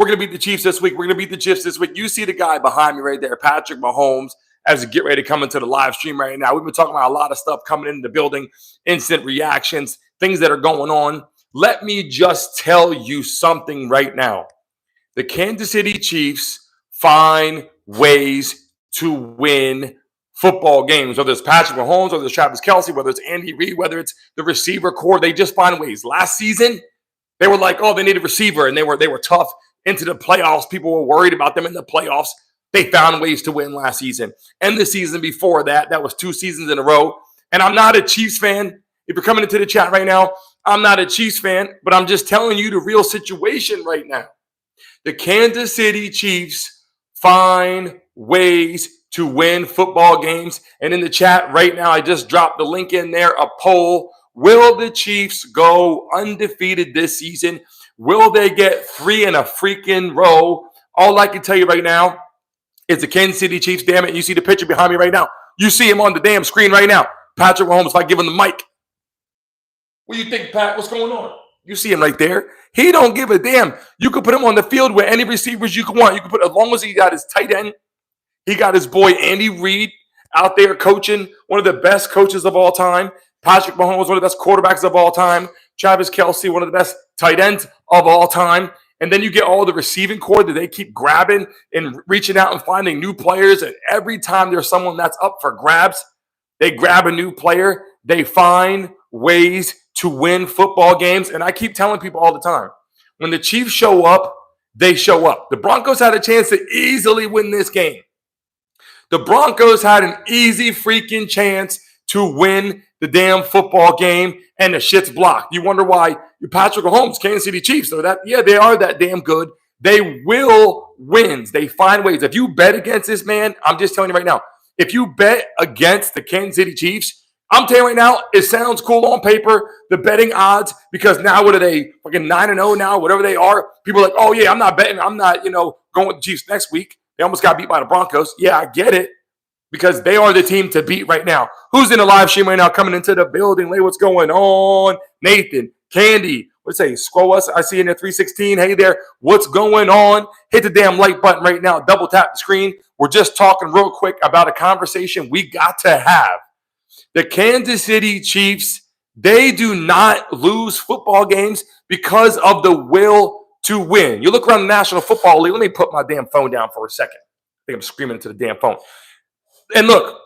we're going to beat the Chiefs this week. We're going to beat the Chiefs this week. You see the guy behind me right there, Patrick Mahomes, as we get ready to come into the live stream right now. We've been talking about a lot of stuff coming into the building, instant reactions, things that are going on. Let me just tell you something right now. The Kansas City Chiefs find ways to win football games, whether it's Patrick Mahomes, whether it's Travis Kelce, whether it's Andy Reid, whether it's the receiver core. They just find ways. Last season, they were like, oh, they need a receiver, and they were tough into the playoffs. People were worried about them in the playoffs. They found ways to win last season. And the season before that, that was 2 seasons in a row. And I'm not a Chiefs fan. If you're coming into the chat right now, I'm not a Chiefs fan, but I'm just telling you the real situation right now. The Kansas City Chiefs find ways to win football games. And in the chat right now, I just dropped the link in there, a poll. Will the Chiefs go undefeated this season? Will they get 3 in a freaking row? All I can tell you right now is the Kansas City Chiefs, damn it. You see the picture behind me right now. You see him on the damn screen right now. Patrick Mahomes, if I give him the mic. What do you think, Pat? What's going on? You see him right there. He don't give a damn. You could put him on the field with any receivers you can want. You can put, as long as he got his tight end, he got his boy Andy Reid out there coaching, one of the best coaches of all time. Patrick Mahomes, one of the best quarterbacks of all time. Travis Kelce, one of the best tight ends of all time. And then you get all the receiving core that they keep grabbing and reaching out and finding new players. And every time there's someone that's up for grabs, they grab a new player. They find ways to win football games. And I keep telling people all the time, when the Chiefs show up, they show up. The Broncos had a chance to easily win this game. The Broncos had an easy freaking chance to win the damn football game, and the shit's blocked. You wonder why Patrick Mahomes, Kansas City Chiefs, so that, yeah, they are that damn good. They will win. They find ways. If you bet against this man, I'm just telling you right now, if you bet against the Kansas City Chiefs, I'm telling you right now, it sounds cool on paper, the betting odds, because now what are they, fucking 9-0 now, whatever they are. People are like, oh, yeah, I'm not betting. I'm not, going with the Chiefs next week. They almost got beat by the Broncos. Yeah, I get it, because they are the team to beat right now. Who's in the live stream right now coming into the building? Lay, what's going on? Nathan, Candy, what's say? Scroll us. I see in there 316. Hey there, what's going on? Hit the damn like button right now. Double tap the screen. We're just talking real quick about a conversation we got to have. The Kansas City Chiefs, they do not lose football games because of the will to win. You look around the National Football League. Let me put my damn phone down for a second. I think I'm screaming into the damn phone. And look,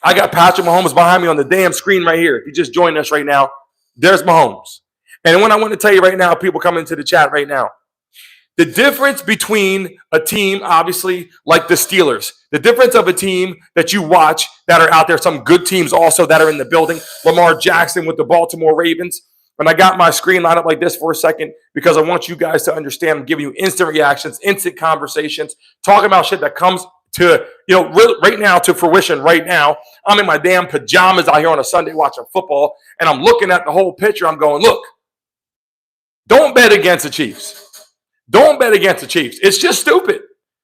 I got Patrick Mahomes behind me on the damn screen right here. If you just joined us right now, there's Mahomes. And what I want to tell you right now, people coming into the chat right now, the difference between a team, obviously, like the Steelers, the difference of a team that you watch that are out there, some good teams also that are in the building, Lamar Jackson with the Baltimore Ravens. And I got my screen lined up like this for a second because I want you guys to understand I'm giving you instant reactions, instant conversations, talking about shit that comes to, right now to fruition right now. I'm in my damn pajamas out here on a Sunday watching football, and I'm looking at the whole picture. I'm going, look, don't bet against the Chiefs. Don't bet against the Chiefs. It's just stupid.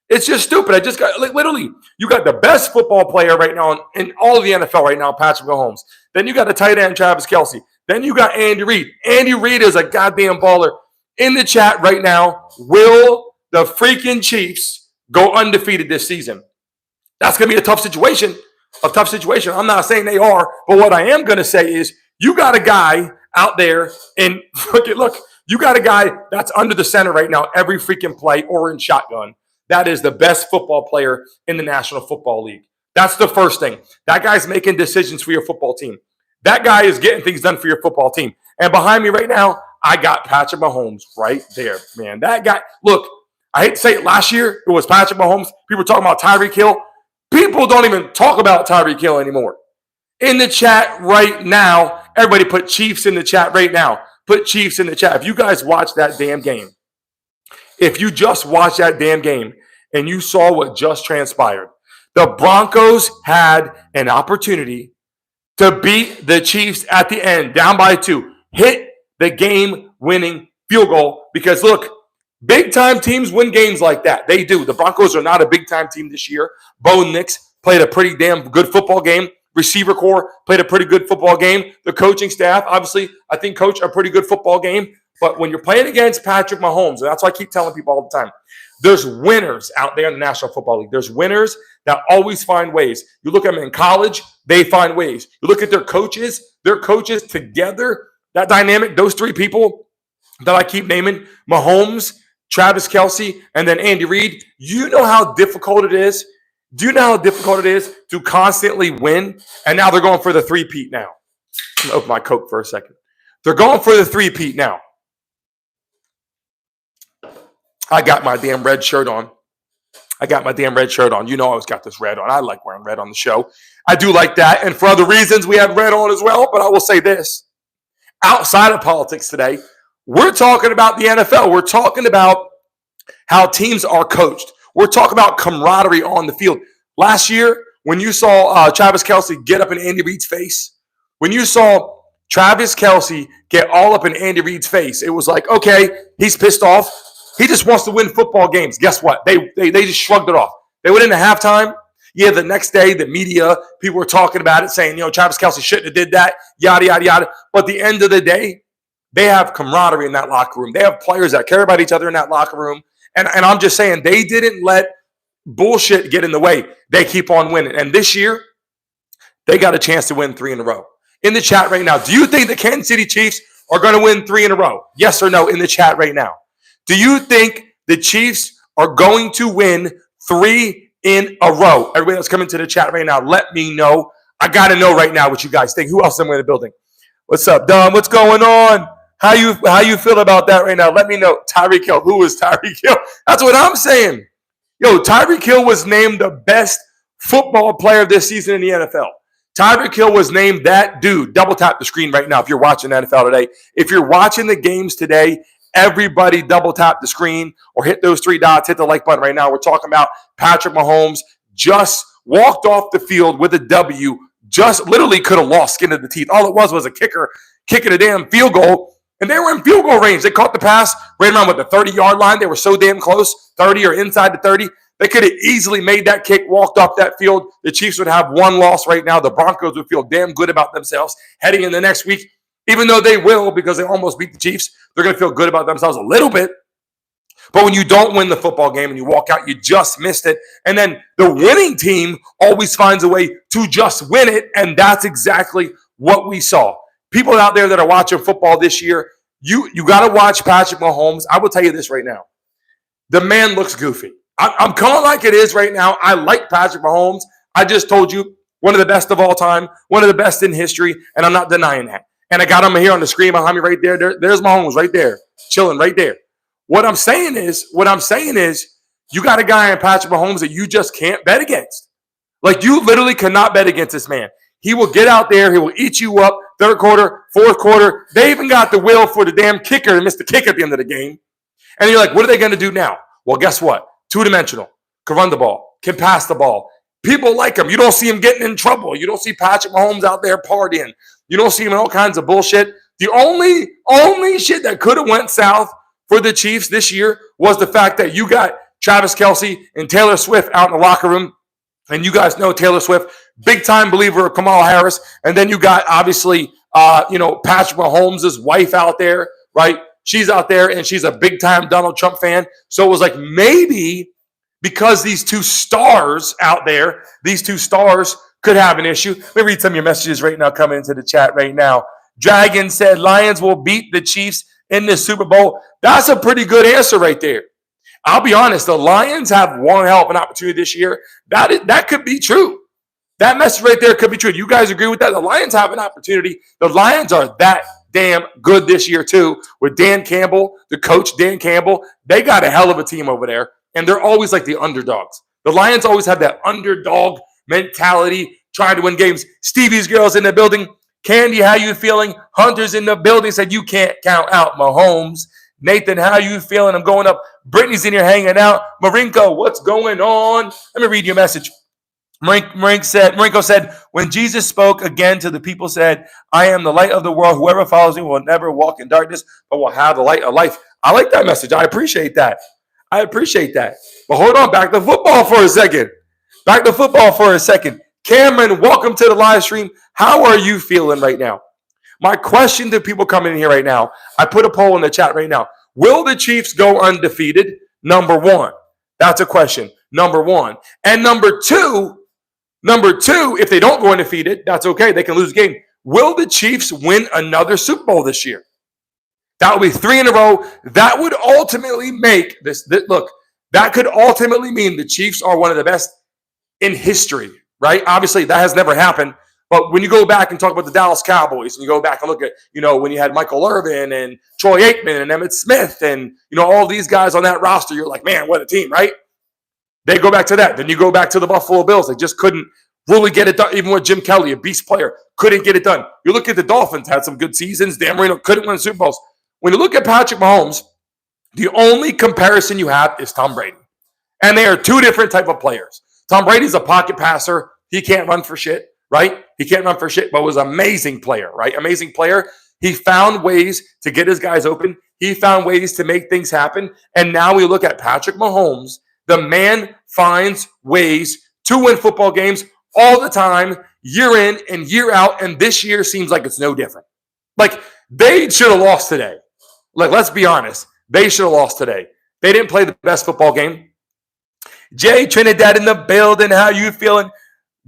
It's just stupid. I just got, literally, you got the best football player right now in all of the NFL right now, Patrick Mahomes. Then you got the tight end, Travis Kelce. Then you got Andy Reid. Andy Reid is a goddamn baller. In the chat right now, will the freaking Chiefs go undefeated this season? That's going to be a tough situation. I'm not saying they are, but what I am going to say is you got a guy out there, and look, you got a guy that's under the center right now every freaking play or in shotgun. That is the best football player in the National Football League. That's the first thing. That guy's making decisions for your football team. That guy is getting things done for your football team. And behind me right now, I got Patrick Mahomes right there, man. That guy, look, I hate to say it, last year it was Patrick Mahomes. People were talking about Tyreek Hill. People don't even talk about Tyreek Hill anymore. In the chat right now, everybody put Chiefs in the chat right now. Put Chiefs in the chat. If you guys watch that damn game, if you just watched that damn game and you saw what just transpired, the Broncos had an opportunity to beat the Chiefs at the end, down by 2, hit the game-winning field goal. Because, look, big-time teams win games like that. They do. The Broncos are not a big-time team this year. Bo Nix played a pretty damn good football game. Receiver core played a pretty good football game. The coaching staff, obviously, I think coached a pretty good football game. But when you're playing against Patrick Mahomes, and that's why I keep telling people all the time, there's winners out there in the National Football League. There's winners that always find ways. You look at them in college, they find ways. You look at their coaches together, that dynamic, those three people that I keep naming, Mahomes, Travis Kelce, and then Andy Reid, you know how difficult it is? Do you know how difficult it is to constantly win? And now they're going for the three-peat now. I'm going to open my Coke for a second. They're going for the three-peat now. I got my damn red shirt on. You know I always got this red on. I like wearing red on the show. I do like that. And for other reasons, we have red on as well. But I will say this. Outside of politics today, we're talking about the NFL. We're talking about how teams are coached. We're talking about camaraderie on the field. Last year, when you saw Travis Kelce get up in Andy Reid's face, when you saw Travis Kelce get all up in Andy Reid's face, it was like, okay, he's pissed off. He just wants to win football games. Guess what? They just shrugged it off. They went into halftime. Yeah, the next day, the media, people were talking about it, saying, Travis Kelce shouldn't have did that, yada, yada, yada. But at the end of the day, they have camaraderie in that locker room. They have players that care about each other in that locker room. And I'm just saying, they didn't let bullshit get in the way. They keep on winning. And this year, they got a chance to win 3 in a row. In the chat right now, do you think the Kansas City Chiefs are going to win 3 in a row? Yes or no in the chat right now. Do you think the Chiefs are going to win 3 in a row? Everybody that's coming to the chat right now, let me know. I got to know right now what you guys think. Who else is in the building? What's up, Dom? What's going on? How you feel about that right now? Let me know. Tyreek Hill. Who is Tyreek Hill? That's what I'm saying. Tyreek Hill was named the best football player this season in the NFL. Tyreek Hill was named that dude. Double tap the screen right now if you're watching NFL today. If you're watching the games today, everybody double tap the screen or hit those 3 dots. Hit the like button right now. We're talking about Patrick Mahomes just walked off the field with a W. Just literally could have lost skin to the teeth. All it was a kicker kicking a damn field goal. And they were in field goal range. They caught the pass right around with the 30-yard line. They were so damn close, 30 or inside the 30. They could have easily made that kick, walked off that field. The Chiefs would have 1 loss right now. The Broncos would feel damn good about themselves heading in the next week, even though they will because they almost beat the Chiefs. They're going to feel good about themselves a little bit. But when you don't win the football game and you walk out, you just missed it. And then the winning team always finds a way to just win it. And that's exactly what we saw. People out there that are watching football this year, you got to watch Patrick Mahomes. I will tell you this right now. The man looks goofy. I'm calling like it is right now. I like Patrick Mahomes. I just told you, one of the best of all time, one of the best in history, and I'm not denying that. And I got him here on the screen behind me right there. There's Mahomes right there, chilling right there. What I'm saying is, you got a guy in Patrick Mahomes that you just can't bet against. Like, you literally cannot bet against this man. He will get out there. He will eat you up. 3rd quarter, 4th quarter. They even got the will for the damn kicker to miss the kick at the end of the game. And you're like, what are they going to do now? Well, guess what? 2-dimensional. Can run the ball. Can pass the ball. People like him. You don't see him getting in trouble. You don't see Patrick Mahomes out there partying. You don't see him in all kinds of bullshit. The only shit that could have went south for the Chiefs this year was the fact that you got Travis Kelce and Taylor Swift out in the locker room. And you guys know Taylor Swift, big-time believer of Kamala Harris. And then you got, obviously, Patrick Mahomes' wife out there, right? She's out there, and she's a big-time Donald Trump fan. So it was like maybe because these 2 stars out there, these 2 stars could have an issue. Let me read some of your messages right now coming into the chat right now. Dragon said, Lions will beat the Chiefs in the Super Bowl. That's a pretty good answer right there. I'll be honest, the Lions have one hell of an opportunity this year. That could be true. That message right there could be true. You guys agree with that? The Lions have an opportunity. The Lions are that damn good this year, too, with Dan Campbell, the coach, Dan Campbell. They got a hell of a team over there, and they're always like the underdogs. The Lions always have that underdog mentality, trying to win games. Stevie's girl's in the building. Candy, how you feeling? Hunter's in the building, said you can't count out Mahomes. Nathan, how you feeling? I'm going up. Brittany's in here hanging out. Marinko, what's going on? Let me read your message. Marinko said, when Jesus spoke again to the people, said, I am the light of the world. Whoever follows me will never walk in darkness, but will have the light of life. I like that message. I appreciate that. But hold on, back to football for a second. Cameron, welcome to the live stream. How are you feeling right now? My question to people coming in here right now, I put a poll in the chat right now. Will the Chiefs go undefeated? Number one. That's a question. Number one. And number two, if they don't go undefeated, that's okay. They can lose a game. Will the Chiefs win another Super Bowl this year? That would be 3 in a row. That would ultimately make this look, that could ultimately mean the Chiefs are one of the best in history, right? Obviously, that has never happened. But when you go back and talk about the Dallas Cowboys, and you go back and look at, when you had Michael Irvin and Troy Aikman and Emmitt Smith and, all these guys on that roster, you're like, man, what a team, right? They go back to that. Then you go back to the Buffalo Bills. They just couldn't really get it done. Even with Jim Kelly, a beast player, couldn't get it done. You look at the Dolphins, had some good seasons. Dan Marino couldn't win Super Bowls. When you look at Patrick Mahomes, the only comparison you have is Tom Brady. And they are two different type of players. Tom Brady's a pocket passer. He can't run for shit, right? He can't run for shit, but was an amazing player, right? Amazing player. He found ways to get his guys open. He found ways to make things happen. And now we look at Patrick Mahomes. The man finds ways to win football games all the time, year in and year out. And this year seems like it's no different. Like, they should have lost today. Like, let's be honest. They should have lost today. They didn't play the best football game. Jay Trinidad in the building. How you feeling?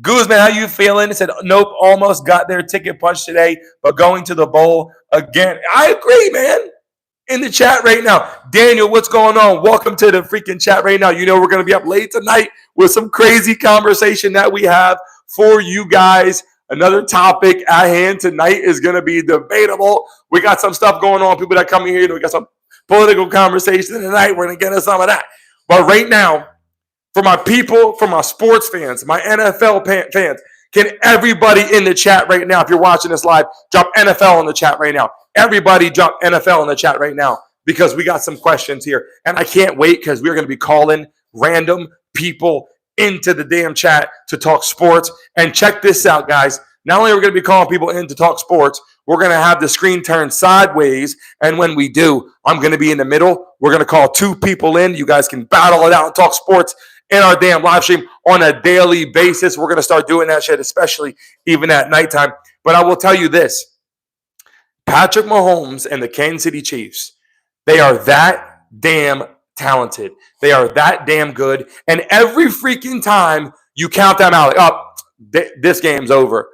Guzman, how you feeling? He said, nope, almost got their ticket punched today, but going to the bowl again. I agree, man. In the chat right now. Daniel, what's going on? Welcome to the freaking chat right now. We're going to be up late tonight with some crazy conversation that we have for you guys. Another topic at hand tonight is going to be debatable. We got some stuff going on. People that come in here, we got some political conversation tonight. We're going to get into some of that. But right now, for my people, for my sports fans, my NFL fans, can everybody in the chat right now, if you're watching this live, drop NFL in the chat right now. Everybody drop NFL in the chat right now because we got some questions here. And I can't wait because we're going to be calling random people into the damn chat to talk sports. And check this out, guys. Not only are we going to be calling people in to talk sports, we're going to have the screen turned sideways. And when we do, I'm going to be in the middle. We're going to call 2 people in. You guys can battle it out and talk sports in our damn live stream on a daily basis. We're going to start doing that shit, especially even at nighttime. But I will tell you this. Patrick Mahomes and the Kansas City Chiefs, they are that damn talented. They are that damn good. And every freaking time you count them out, like, this game's over.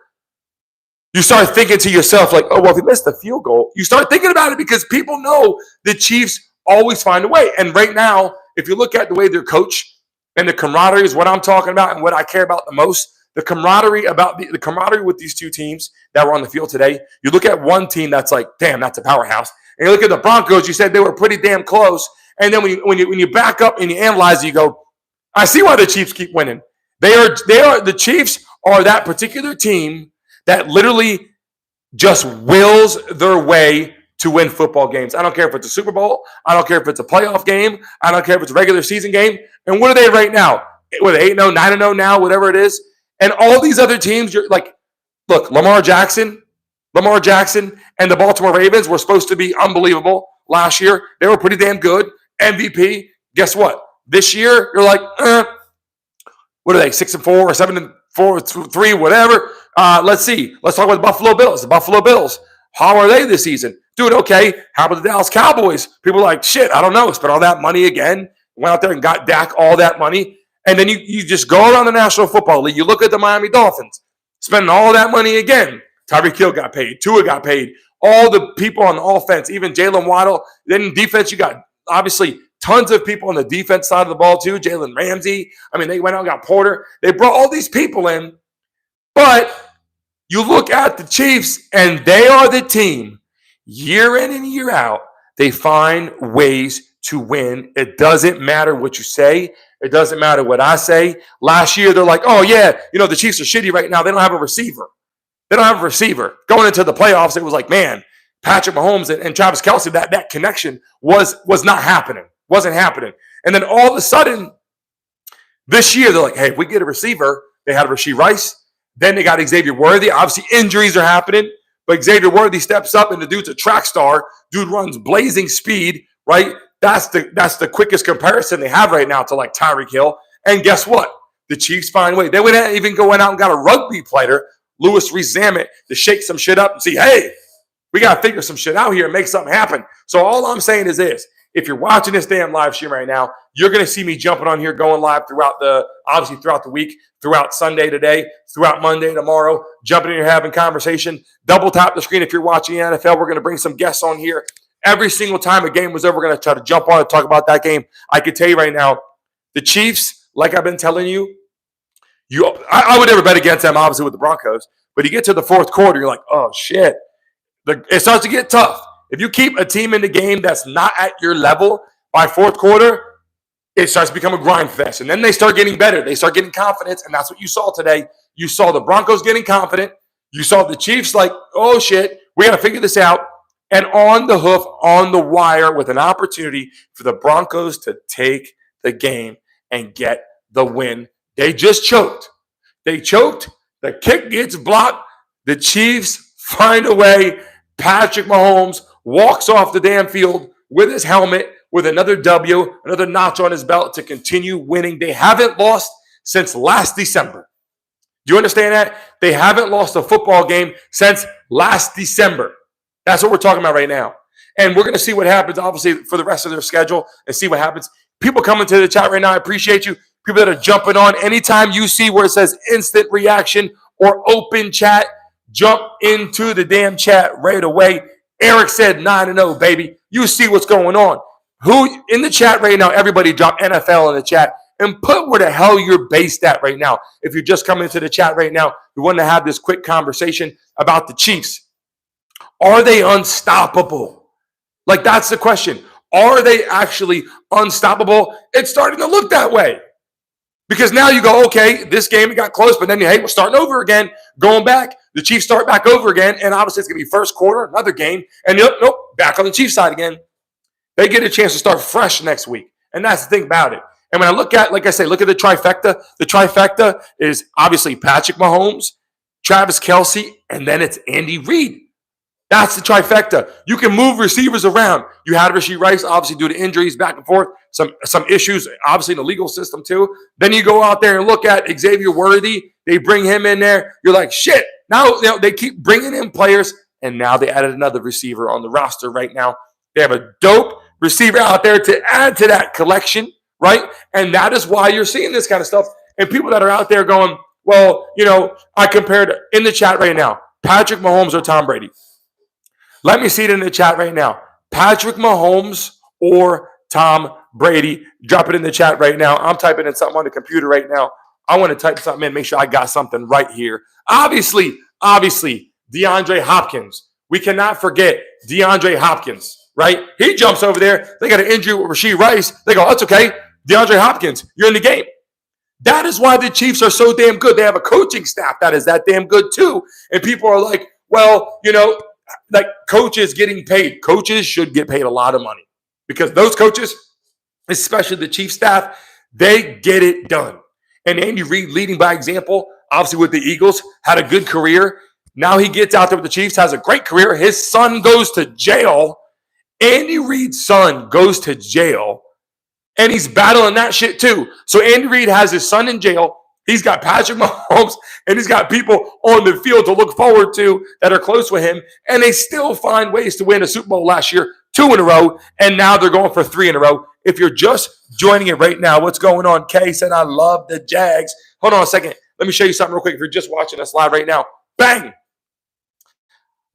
You start thinking to yourself, like, oh, well, if he missed the field goal, you start thinking about it because people know the Chiefs always find a way. And right now, if you look at the way they're coached, and the camaraderie is what I'm talking about and what I care about the most. The camaraderie the camaraderie with these 2 teams that were on the field today. You look at one team that's like, damn, that's a powerhouse. And you look at the Broncos, you said they were pretty damn close. And then when you back up and you analyze it, you go, I see why the Chiefs keep winning. The Chiefs are that particular team that literally just wills their way to win football games. I don't care if it's a Super Bowl. I don't care if it's a playoff game. I don't care if it's a regular season game. And what are they right now? What are they, 8-0, 9-0 now, whatever it is? And all these other teams, you're like, look, Lamar Jackson and the Baltimore Ravens were supposed to be unbelievable last year. They were pretty damn good. MVP. Guess what? This year, you're like, what are they, 6-4 or 7-4, 3, whatever? Let's see. Let's talk about the Buffalo Bills. The Buffalo Bills. How are they this season? Doing okay. How about the Dallas Cowboys? People are like, shit, I don't know. Spent all that money again. Went out there and got Dak all that money. And then you just go around the National Football League. You look at the Miami Dolphins. Spending all that money again. Tyreek Hill got paid. Tua got paid. All the people on the offense, even Jalen Waddle. Then in defense, you got obviously tons of people on the defense side of the ball too. Jalen Ramsey. I mean, they went out and got Porter. They brought all these people in. But you look at the Chiefs, and they are the team, year in and year out, they find ways to win. It doesn't matter what you say. It doesn't matter what I say. Last year, they're like, oh, yeah, the Chiefs are shitty right now. They don't have a receiver. Going into the playoffs, it was like, man, Patrick Mahomes and Travis Kelce, that connection was not happening. Wasn't happening. And then all of a sudden, this year, they're like, hey, if we get a receiver, they had Rashee Rice. Then they got Xavier Worthy. Obviously, injuries are happening, but Xavier Worthy steps up, and the dude's a track star. Dude runs blazing speed, right? That's the quickest comparison they have right now to like Tyreek Hill. And guess what? The Chiefs find a way. They went out and got a rugby player, Louis Rees-Zammit, to shake some shit up and see, hey, We got to figure some shit out here and make something happen. So all I'm saying is this. If you're watching this damn live stream right now, you're going to see me jumping on here, going live throughout the week, throughout Sunday today, throughout Monday tomorrow, jumping in here, having conversation. Double tap the screen if you're watching the NFL. We're going to bring some guests on here. Every single time a game was over, we're going to try to jump on and talk about that game. I can tell you right now, the Chiefs, like I've been telling you, I would never bet against them, obviously, with the Broncos. But you get to the fourth quarter, you're like, oh, shit. It starts to get tough. If you keep a team in the game that's not at your level by fourth quarter, it starts to become a grind fest. And then they start getting better. They start getting confidence, and that's what you saw today. You saw the Broncos getting confident. You saw the Chiefs like, oh, shit, we got to figure this out. And on the hoof, on the wire, with an opportunity for the Broncos to take the game and get the win. They just choked. They choked. The kick gets blocked. The Chiefs find a way. Patrick Mahomes walks off the damn field with his helmet, with another W, another notch on his belt to continue winning. They haven't lost since last December. Do you understand that? They haven't lost a football game since last December. That's what we're talking about right now. And we're going to see what happens, obviously, for the rest of their schedule and see what happens. People coming to the chat right now, I appreciate you. People that are jumping on. Anytime you see where it says instant reaction or open chat, jump into the damn chat right away. Eric said 9-0, baby. You see what's going on. Who in the chat right now, everybody drop NFL in the chat and put where the hell you're based at right now. If you're just coming into the chat right now, we want to have this quick conversation about the Chiefs. Are they unstoppable? Like, that's the question. Are they actually unstoppable? It's starting to look that way. Because now you go, okay, this game got close, but then, hey, we're starting over again, going back. The Chiefs start back over again, and obviously it's going to be first quarter, another game, and nope, back on the Chiefs side again. They get a chance to start fresh next week, and that's the thing about it. And when I look at, like I say, look at the trifecta. The trifecta is obviously Patrick Mahomes, Travis Kelce, and then it's Andy Reid. That's the trifecta. You can move receivers around. You had Rashee Rice, obviously, due to injuries, back and forth, some issues, obviously, in the legal system, too. Then you go out there and look at Xavier Worthy. They bring him in there. You're like, shit. Now they keep bringing in players, and now they added another receiver on the roster right now. They have a dope receiver out there to add to that collection, right? And that is why you're seeing this kind of stuff. And people that are out there going, well, I compared in the chat right now, Patrick Mahomes or Tom Brady. Let me see it in the chat right now. Patrick Mahomes or Tom Brady. Drop it in the chat right now. I'm typing in something on the computer right now. I want to type something in, make sure I got something right here. Obviously, DeAndre Hopkins. We cannot forget DeAndre Hopkins, right? He jumps over there. They got an injury with Rashee Rice. They go, that's okay. DeAndre Hopkins, you're in the game. That is why the Chiefs are so damn good. They have a coaching staff that is that damn good too. And people are like, well, like coaches getting paid. Coaches should get paid a lot of money because those coaches, especially the Chiefs staff, they get it done. And Andy Reid, leading by example, obviously with the Eagles, had a good career. Now he gets out there with the Chiefs, has a great career. His son goes to jail. Andy Reid's son goes to jail, and he's battling that shit too. So Andy Reid has his son in jail. He's got Patrick Mahomes, and he's got people on the field to look forward to that are close with him, and they still find ways to win a Super Bowl last year, 2 in a row, and now they're going for 3 in a row. If you're just joining it right now, what's going on? Kay said, I love the Jags. Hold on a second. Let me show you something real quick. If you're just watching us live right now, bang.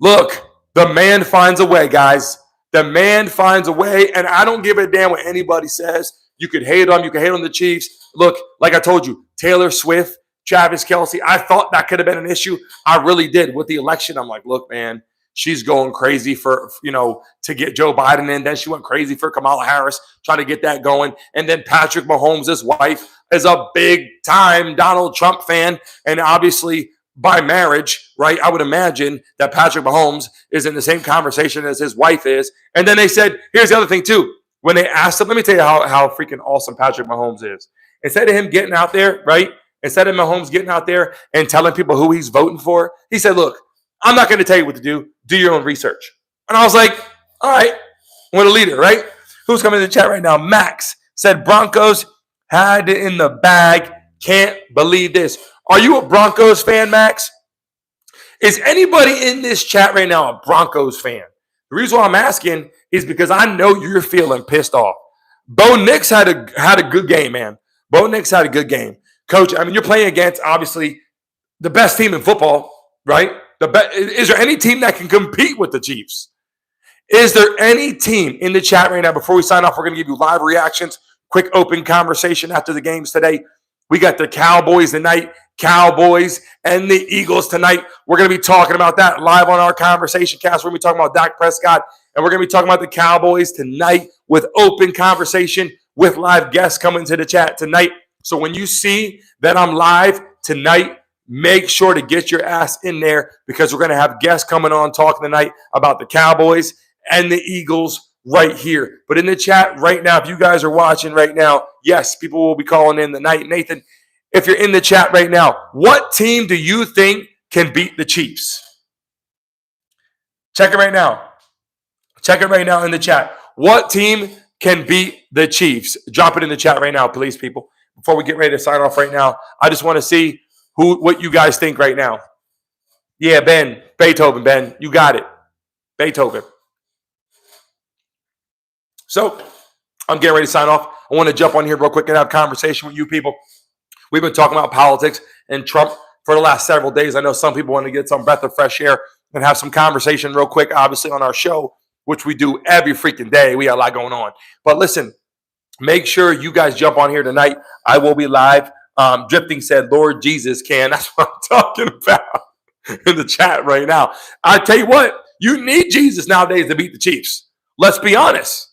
Look, the man finds a way, guys. The man finds a way, and I don't give a damn what anybody says. You could hate on them. You could hate on the Chiefs. Look, like I told you, Taylor Swift, Travis Kelce, I thought that could have been an issue. I really did. With the election, I'm like, look, man, she's going crazy for, to get Joe Biden in. Then she went crazy for Kamala Harris, trying to get that going. And then Patrick Mahomes' wife is a big-time Donald Trump fan. And obviously, by marriage, right, I would imagine that Patrick Mahomes is in the same conversation as his wife is. And then they said, here's the other thing, too. When they asked him, let me tell you how freaking awesome Patrick Mahomes is. Instead of him getting out there, right, instead of Mahomes getting out there and telling people who he's voting for, he said, look, I'm not going to tell you what to do. Do your own research. And I was like, all right, what a leader, right? Who's coming in the chat right now? Max said Broncos had it in the bag. Can't believe this. Are you a Broncos fan, Max? Is anybody in this chat right now a Broncos fan? The reason why I'm asking is because I know you're feeling pissed off. Bo Nix had a good game, man. Bo Nix had a good game. Coach, I mean, you're playing against, obviously, the best team in football, right? Is there any team that can compete with the Chiefs? Is there any team in the chat right now? Before we sign off, we're going to give you live reactions, quick open conversation after the games today. We got the Cowboys tonight, Cowboys and the Eagles tonight. We're going to be talking about that live on our conversation cast. We're going to be talking about Dak Prescott, and we're going to be talking about the Cowboys tonight with open conversation with live guests coming to the chat tonight. So when you see that I'm live tonight, make sure to get your ass in there because we're going to have guests coming on talking tonight about the Cowboys and the Eagles right here. But in the chat right now, if you guys are watching right now, yes, people will be calling in tonight. Nathan, if you're in the chat right now, what team do you think can beat the Chiefs? Check it right now. Check it right now in the chat. What team can beat the Chiefs? Drop it in the chat right now, please, people. Before we get ready to sign off right now, I just want to see what you guys think right now. Yeah, Ben, Beethoven, Ben, you got it. Beethoven. So I'm getting ready to sign off. I want to jump on here real quick and have a conversation with you people. We've been talking about politics and Trump for the last several days. I know some people want to get some breath of fresh air and have some conversation real quick, obviously, on our show, which we do every freaking day. We got a lot going on. But listen, make sure you guys jump on here tonight. I will be live. Drifting said, Lord Jesus can. That's what I'm talking about in the chat right now. I tell you what, you need Jesus nowadays to beat the Chiefs. Let's be honest.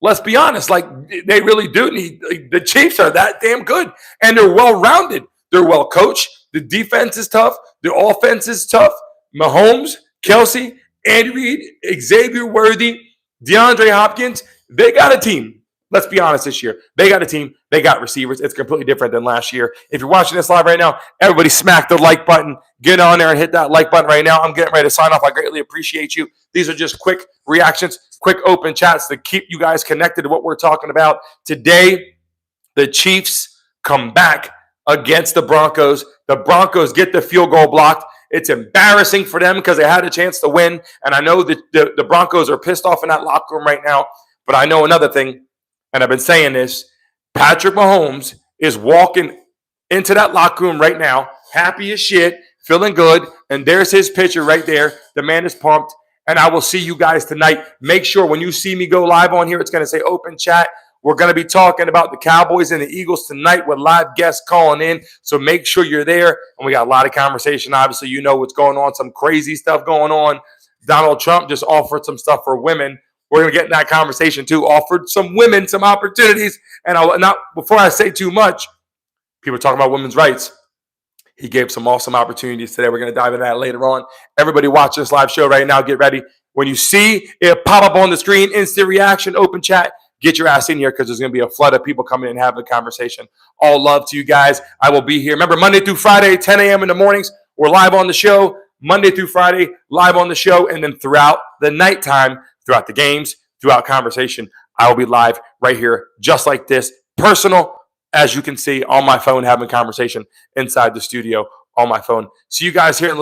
Let's be honest. Like, they really do need, the Chiefs are that damn good. And they're well-rounded. They're well-coached. The defense is tough. The offense is tough. Mahomes, Kelsey, Andy Reid, Xavier Worthy, DeAndre Hopkins, they got a team. Let's be honest this year. They got a team. They got receivers. It's completely different than last year. If you're watching this live right now, everybody smack the like button. Get on there and hit that like button right now. I'm getting ready to sign off. I greatly appreciate you. These are just quick reactions, quick open chats to keep you guys connected to what we're talking about. Today, the Chiefs come back against the Broncos. The Broncos get the field goal blocked. It's embarrassing for them because they had a chance to win. And I know that the Broncos are pissed off in that locker room right now. But I know another thing. And I've been saying this, Patrick Mahomes is walking into that locker room right now, happy as shit, feeling good, and there's his picture right there. The man is pumped, and I will see you guys tonight. Make sure when you see me go live on here, it's going to say open chat. We're going to be talking about the Cowboys and the Eagles tonight with live guests calling in, so make sure you're there. And we got a lot of conversation. Obviously, you know what's going on, some crazy stuff going on. Donald Trump just offered some stuff for women. We're going to get in that conversation, too. Offered some women some opportunities. And before I say too much, people are talking about women's rights. He gave some awesome opportunities today. We're going to dive into that later on. Everybody watching this live show right now, get ready. When you see it pop up on the screen, instant reaction, open chat, get your ass in here because there's going to be a flood of people coming in and having a conversation. All love to you guys. I will be here. Remember, Monday through Friday, 10 a.m. in the mornings, we're live on the show. Monday through Friday, live on the show. And then throughout the nighttime, throughout the games, throughout conversation, I will be live right here, just like this, personal, as you can see, on my phone, having a conversation inside the studio on my phone. See you guys here in a little